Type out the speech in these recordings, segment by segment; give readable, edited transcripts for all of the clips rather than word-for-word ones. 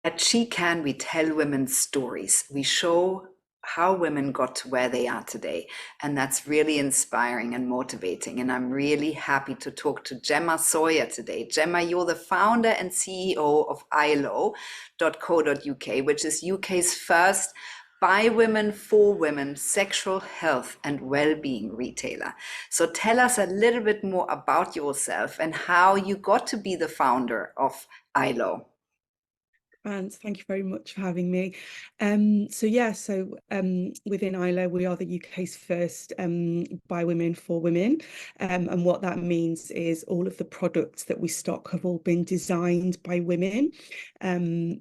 At She Can, we tell women stories. We show how women got to where they are today. And that's really inspiring and motivating. And I'm really happy to talk to Jemma Sawyer today. Jemma, you're the founder and CEO of ILOH.co.uk, which is UK's first by women for women sexual health and well-being retailer. So tell us a little bit more about yourself and how you got to be the founder of ILO. And thank you very much for having me. Within ILO, we are the UK's first by women for women. And what that means is all of the products that we stock have all been designed by women. I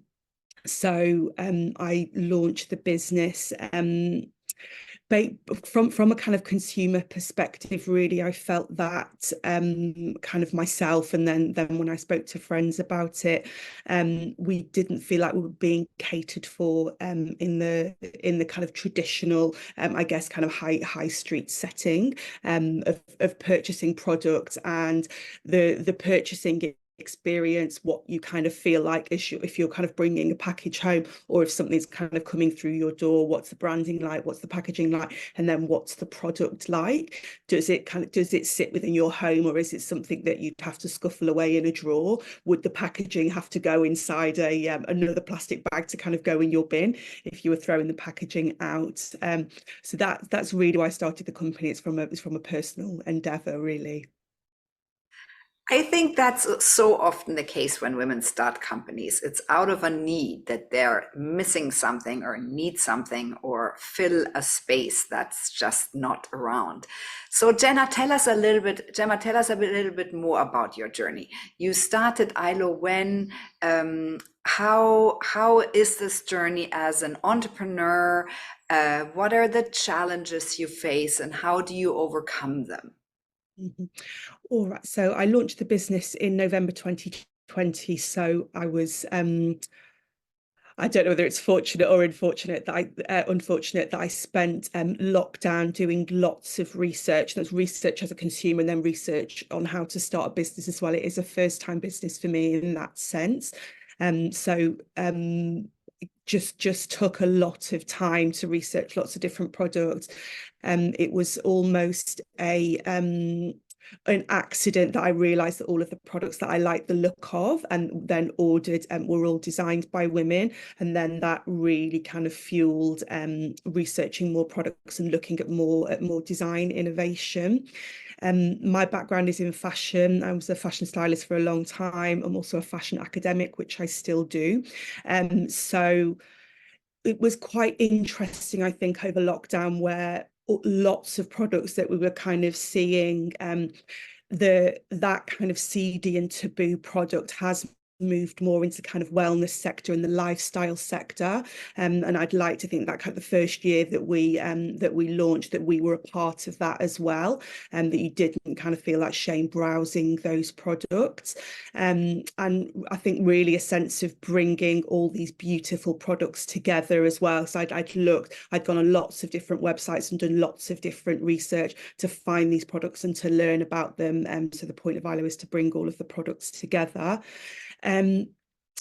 launched the business from a kind of consumer perspective. Really, I felt that kind of myself, and then when I spoke to friends about it, we didn't feel like we were being catered for in the kind of traditional, I guess, kind of high street setting of purchasing products, and the purchasing experience, what you kind of feel like if you're kind of bringing a package home, or if something's kind of coming through your door, what's the branding like, what's the packaging like, and then what's the product like? Does it sit within your home, or is it something that you'd have to scuffle away in a drawer? Would the packaging have to go inside another plastic bag to kind of go in your bin if you were throwing the packaging out? So that's really why I started the company. It's from a personal endeavor, really. I think that's so often the case when women start companies. It's out of a need that they're missing something or need something or fill a space that's just not around. So Gemma, tell us a little bit more about your journey. You started ILO when, how is this journey as an entrepreneur? What are the challenges you face and how do you overcome them? Mm-hmm. All right. So I launched the business in November 2020. So I was, I don't know whether it's fortunate or unfortunate that I spent lockdown doing lots of research. That's research as a consumer, and then research on how to start a business as well. It is a first-time business for me in that sense. Just took a lot of time to research lots of different products. It was almost an accident that I realized that all of the products that I liked the look of and then ordered were all designed by women. And then that really kind of fueled researching more products and looking at more design innovation. My background is in fashion. I was a fashion stylist for a long time. I'm also a fashion academic, which I still do. So it was quite interesting, I think, over lockdown, where lots of products that we were kind of seeing, that kind of seedy and taboo product has moved more into kind of wellness sector and the lifestyle sector, and I'd like to think that kind of the first year that we launched, that we were a part of that as well, and that you didn't kind of feel like shame browsing those products, and I think really a sense of bringing all these beautiful products together as well. So I'd gone on lots of different websites and done lots of different research to find these products and to learn about them. So the point of ILO is to bring all of the products together.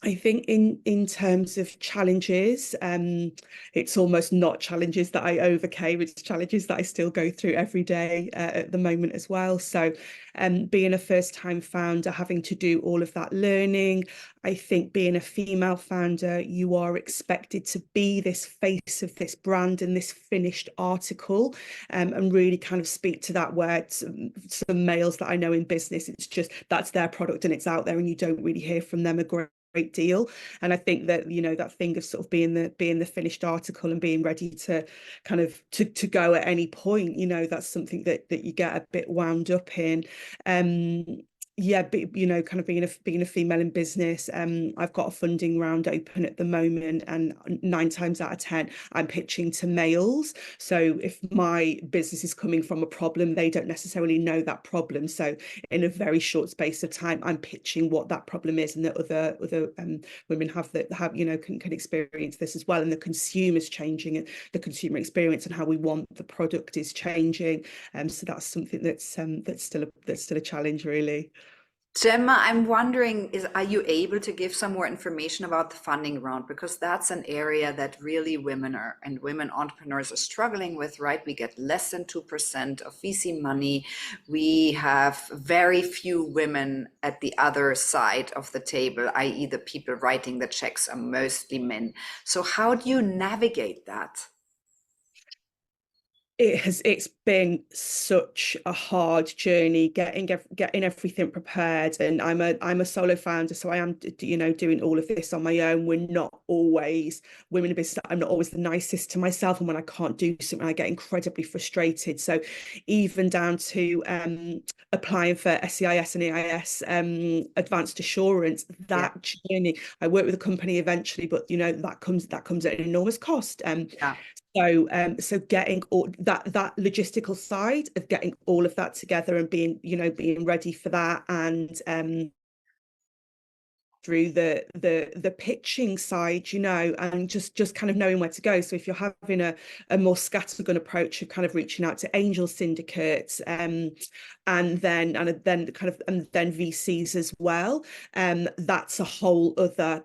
I think in terms of challenges, it's almost not challenges that I overcame, it's challenges that I still go through every day at the moment as well. So being a first-time founder, having to do all of that learning, I think being a female founder, you are expected to be this face of this brand and this finished article, and really kind of speak to that, where some males that I know in business, it's just that's their product and it's out there and you don't really hear from them a great deal. And I think that, you know, that thing of sort of being the finished article and being ready to kind of to go at any point, you know, that's something that you get a bit wound up in. Yeah, but, you know, kind of being a female in business, I've got a funding round open at the moment, and 9 times out of 10 I'm pitching to males. So if my business is coming from a problem, they don't necessarily know that problem. So in a very short space of time, I'm pitching what that problem is, and that other women have you know can experience this as well. And the consumer's changing, and the consumer experience and how we want the product is changing. So that's something that's still a challenge, really. Gemma, I'm wondering, are you able to give some more information about the funding round? Because that's an area that really women entrepreneurs are struggling with, right? We get less than 2% of VC money. We have very few women at the other side of the table, i.e., the people writing the checks are mostly men. So how do you navigate that? It's been such a hard journey getting everything prepared, and I'm a solo founder, so I am doing all of this on my own. We're not always women in business. I'm not always the nicest to myself, and when I can't do something I get incredibly frustrated. So even down to applying for SEIS and EIS advanced assurance, Yeah, that journey, I work with a company eventually, but that comes at an enormous cost. yeah. So getting all that logistical side of getting all of that together and being ready for that, and through the pitching side, and just kind of knowing where to go. So if you're having a more scattergun approach of kind of reaching out to angel syndicates, and then VCs as well, that's a whole other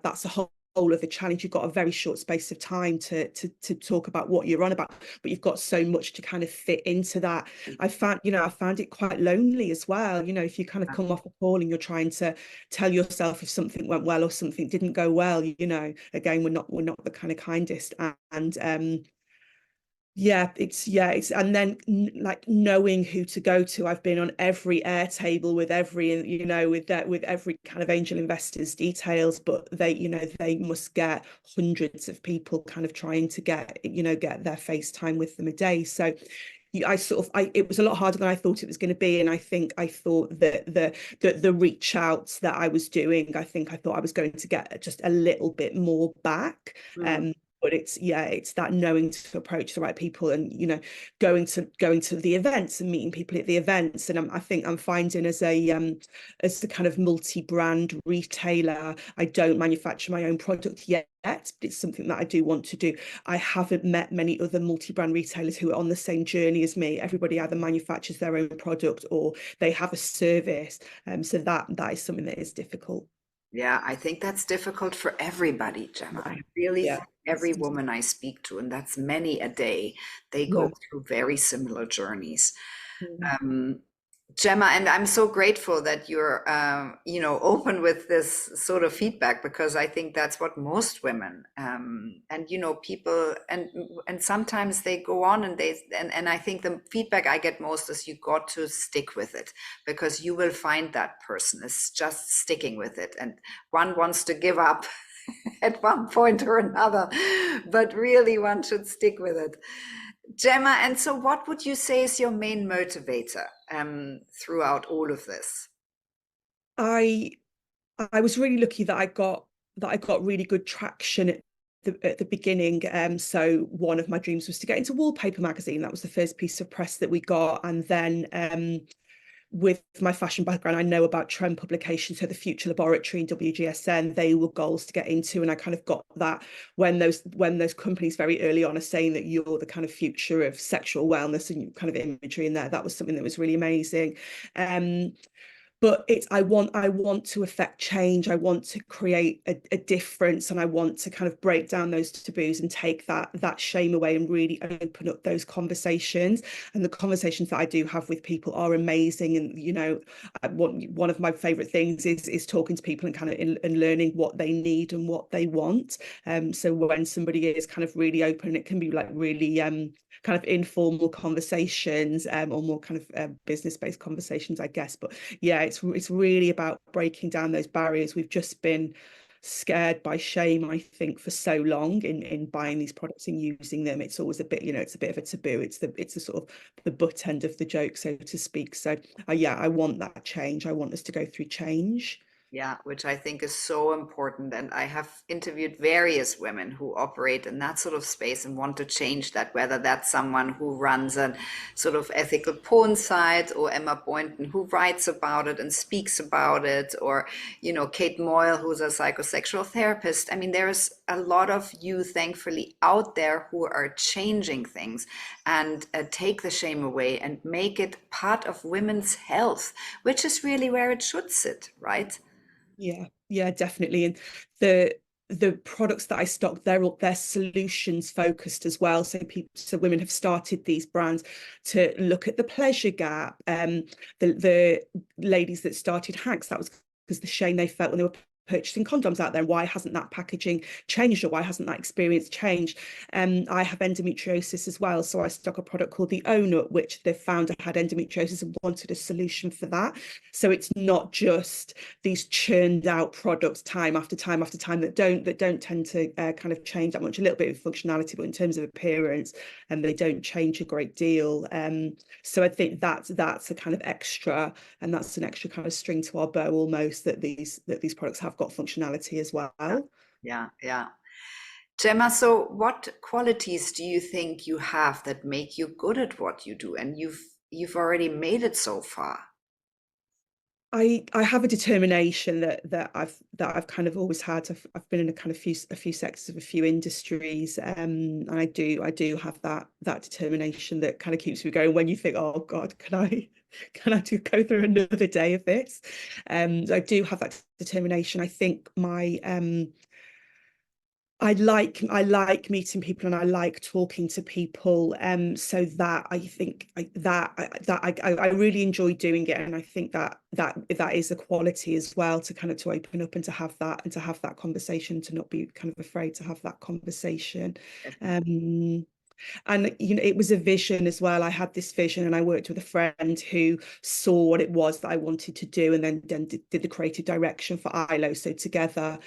challenge. You've got a very short space of time to talk about what you're on about, but you've got so much to kind of fit into that. I found it quite lonely as well. If you kind of come off a call and you're trying to tell yourself if something went well or something didn't go well, again, we're not the kind of kindest. And it's and then like knowing who to go to. I've been on every Airtable with with every kind of angel investors details, but they must get hundreds of people kind of trying to get their FaceTime with them a day. So it was a lot harder than I thought it was going to be, and I thought that the reach outs that I was doing, I thought I was going to get just a little bit more back. Mm. But it's that knowing to approach the right people, and going to the events and meeting people at the events. And I think I'm finding as the kind of multi-brand retailer, I don't manufacture my own product yet, but it's something that I do want to do. I haven't met many other multi-brand retailers who are on the same journey as me. Everybody either manufactures their own product or they have a service. So that is something that is difficult. Yeah, I think that's difficult for everybody, Gemma. I really Yeah. think every woman I speak to, and that's many a day, they Yeah. go through very similar journeys. Yeah. Um, Gemma, and I'm so grateful that you're, open with this sort of feedback, because I think that's what most women, and people, and sometimes they go on and and I think the feedback I get most is you got to stick with it, because you will find that person is just sticking with it, and one wants to give up at one point or another, but really one should stick with it. Gemma, and so what would you say is your main motivator throughout all of this? I I was really lucky that I got really good traction at the beginning. So one of my dreams was to get into Wallpaper magazine. That was the first piece of press that we got, and then with my fashion background, I know about trend publications, so the Future Laboratory and WGSN, they were goals to get into, and I kind of got that when those companies very early on are saying that you're the kind of future of sexual wellness and kind of imagery in there. That was something that was really amazing. But I want to affect change. I want to create a difference, and I want to kind of break down those taboos and take that shame away and really open up those conversations. And the conversations that I do have with people are amazing. And one of my favorite things is talking to people and kind of and learning what they need and what they want. So when somebody is kind of really open, it can be like really kind of informal conversations, or more kind of business-based conversations, I guess. But yeah, it's really about breaking down those barriers. We've just been scared by shame, I think, for so long in buying these products and using them. It's always a bit, it's a bit of a taboo. It's the sort of the butt end of the joke, so to speak. So yeah, I want that change. I want us to go through change. Yeah, which I think is so important. And I have interviewed various women who operate in that sort of space and want to change that, whether that's someone who runs a sort of ethical porn site, or Emma Boynton who writes about it and speaks about it, or, Kate Moyle, who's a psychosexual therapist. I mean, there's a lot of you, thankfully, out there who are changing things and take the shame away and make it part of women's health, which is really where it should sit, right? Yeah, definitely. And the products that I stock, they're solutions focused as well. So women have started these brands to look at the pleasure gap. The ladies that started Hacks, that was because the shame they felt when they were purchasing condoms out there. Why hasn't that packaging changed, or why hasn't that experience changed? I have endometriosis as well, so I stock a product called the Own-Up, which the founder had endometriosis and wanted a solution for that. So it's not just these churned out products time after time after time that don't tend to kind of change that much. A little bit of functionality, but in terms of appearance, and they don't change a great deal. So I think that's a kind of extra, and that's an extra kind of string to our bow almost, that these products have got functionality as well. Yeah, yeah. Gemma, so what qualities do you think you have that make you good at what you do? And you've already made it so far. I have a determination that I've kind of always had. I've been in a kind of a few sectors of a few industries, and I do have that determination that kind of keeps me going when you think, oh God, can I go through another day of this? I do have that determination. I think I like meeting people, and I like talking to people. So that I think I really enjoy doing it, and I think that is a quality as well, to kind of to open up and to have that conversation, to not be kind of afraid to have that conversation. Definitely. Um, and it was a vision as well. I had this vision, and I worked with a friend who saw what it was that I wanted to do, and then did the creative direction for ILOH. So together,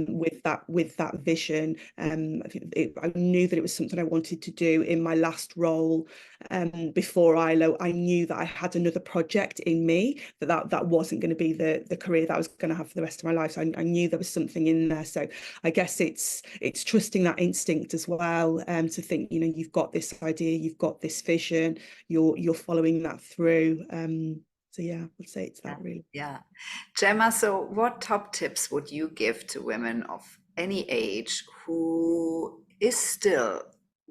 with that vision, I knew that it was something I wanted to do in my last role. Before ILOH, I knew that I had another project in me, that wasn't going to be the career that I was going to have for the rest of my life. So I knew there was something in there. So I guess it's trusting that instinct as well, to think, you've got this idea, you've got this vision, you're following that through. So yeah, I'd say it's Yeah, that, really. yeah. Gemma, so what top tips would you give to women of any age who is still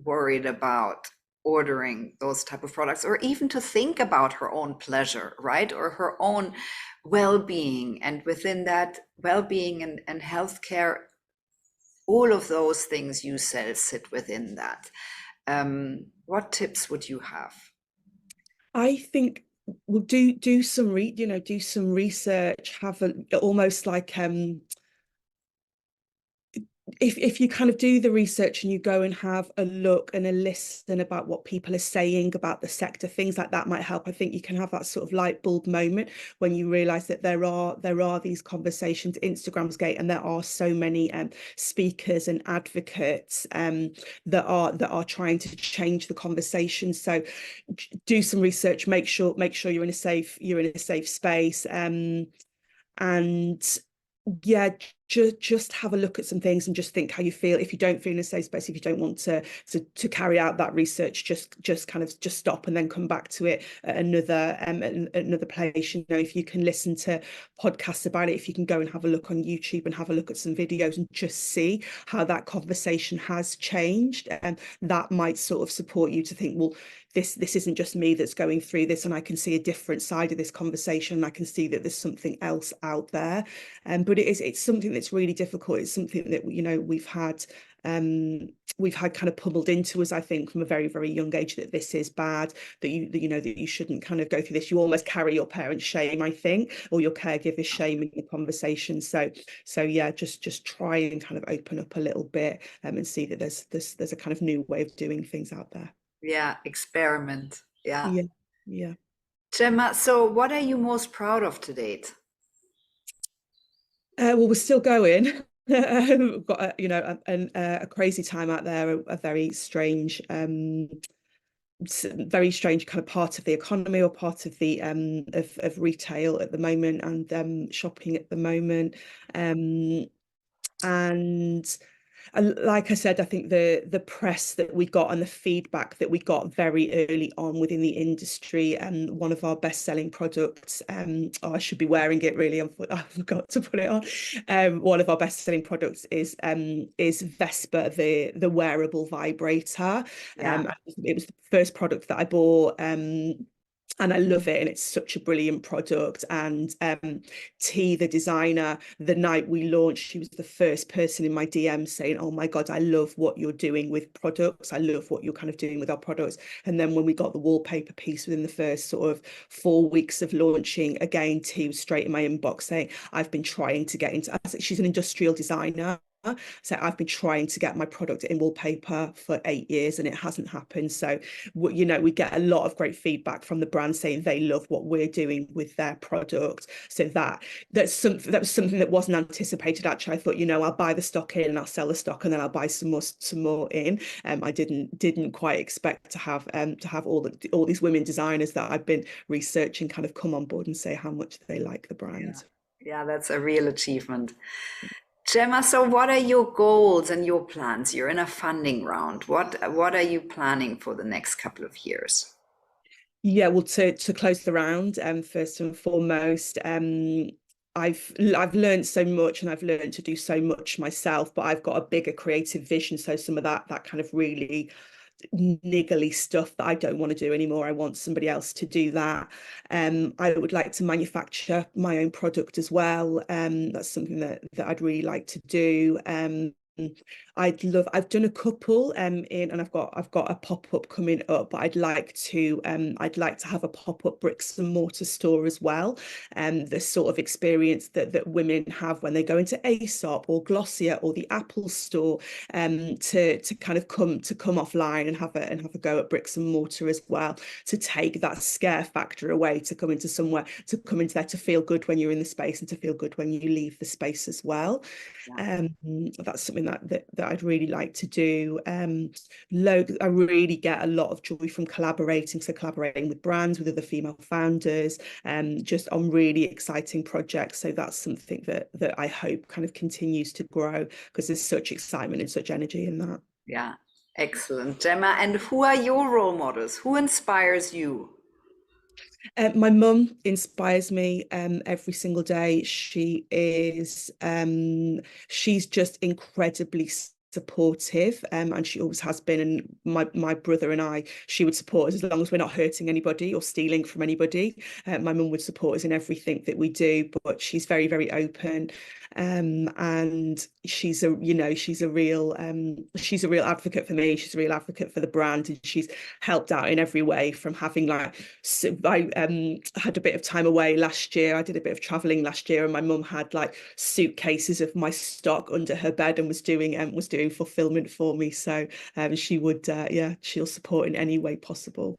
worried about ordering those type of products, or even to think about her own pleasure, right? Or her own well-being, and within that well-being and healthcare, all of those things you sell sit within that. What tips would you have? I think we'll do some do some research, have almost like if you kind of do the research and you go and have a look and a listen about what people are saying about the sector, things like that might help. I think you can have that sort of light bulb moment when you realize that there are these conversations. Instagram's great, and there are so many speakers and advocates that are trying to change the conversation. So do some research, make sure you're in a safe space, and yeah, just have a look at some things and just think how you feel. If you don't feel in a safe space, if you don't want to carry out that research, just kind of just stop and then come back to it at another place. If you can listen to podcasts about it, if you can go and have a look on YouTube and have a look at some videos and just see how that conversation has changed, and that might sort of support you to think, well, this isn't just me that's going through this, and I can see a different side of this conversation, and I can see that there's something else out there. But it's something that's really difficult. It's something that we've had kind of pummeled into us, I think, from a very, very young age, that this is bad, that you shouldn't kind of go through this. You almost carry your parents' shame, I think, or your caregiver's shame in the conversation. So yeah, just try and kind of open up a little bit, and see that there's a kind of new way of doing things out there. Yeah, experiment. Yeah. Yeah, yeah. Gemma, so what are you most proud of to date? Well, we're still going. We've got a crazy time out there, a very strange very strange kind of part of the economy, or part of the of retail at the moment, and shopping at the moment. And like I said, I think the press that we got and the feedback that we got very early on within the industry, and one of our best-selling products, I should be wearing it really, I forgot to put it on. One of our best-selling products is Vesper, the wearable vibrator. Yeah. It was the first product that I bought. And I love it, and it's such a brilliant product. And T, the designer, the night we launched, she was the first person in my DM saying, "Oh my God, I love what you're doing with products. I love what you're kind of doing with our products." And then when we got the wallpaper piece within the first sort of 4 weeks of launching, again, T was straight in my inbox saying, "I've been trying to get into," she's an industrial designer. So I've been trying to get my product in wallpaper for 8 years, and it hasn't happened. So, you know, we get a lot of great feedback from the brand saying they love what we're doing with their product. So that was something that wasn't anticipated. Actually, I thought, you know, I'll buy the stock in and I'll sell the stock, and then I'll buy some more in. I didn't quite expect to have all these women designers that I've been researching kind of come on board and say how much they like the Yeah. brand. Yeah, that's a real achievement. Gemma, so what are your goals and your plans? You're in a funding round. What are you planning for the next couple of years? Yeah, well, to close the round, first and foremost, I've learned so much, and I've learned to do so much myself, but I've got a bigger creative vision. So some of that kind of really niggly stuff that I don't want to do anymore, I want somebody else to do that. I would like to manufacture my own product as well. That's something that I'd really like to do. I've done a couple and I've got a pop-up coming up, but I'd like to have a pop-up bricks and mortar store as well. The sort of experience that women have when they go into Aesop or Glossier or the Apple store, to kind of come offline and have a go at bricks and mortar as well, to take that scare factor away, to come into there, to feel good when you're in the space and to feel good when you leave the space as well. Yeah. That's something that I'd really like to do. I really get a lot of joy from collaborating with brands, with other female founders, just on really exciting projects. So that's something that I hope kind of continues to grow, because there's such excitement and such energy in that. Yeah. Excellent, Gemma. And who are your role models? Who inspires you? My mum inspires me every single day. She's just incredibly supportive, and she always has been. And my brother and I, she would support us as long as we're not hurting anybody or stealing from anybody. My mum would support us in everything that we do, but she's very, very open. And she's a real advocate for me. She's a real advocate for the brand, and she's helped out in every way, from having I had a bit of time away last year. I did a bit of traveling last year, and my mum had like suitcases of my stock under her bed and was doing fulfillment for me. So she'll support in any way possible.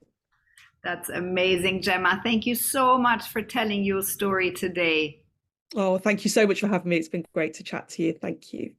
That's amazing, Gemma. Thank you so much for telling your story today. Oh, thank you so much for having me. It's been great to chat to you. Thank you.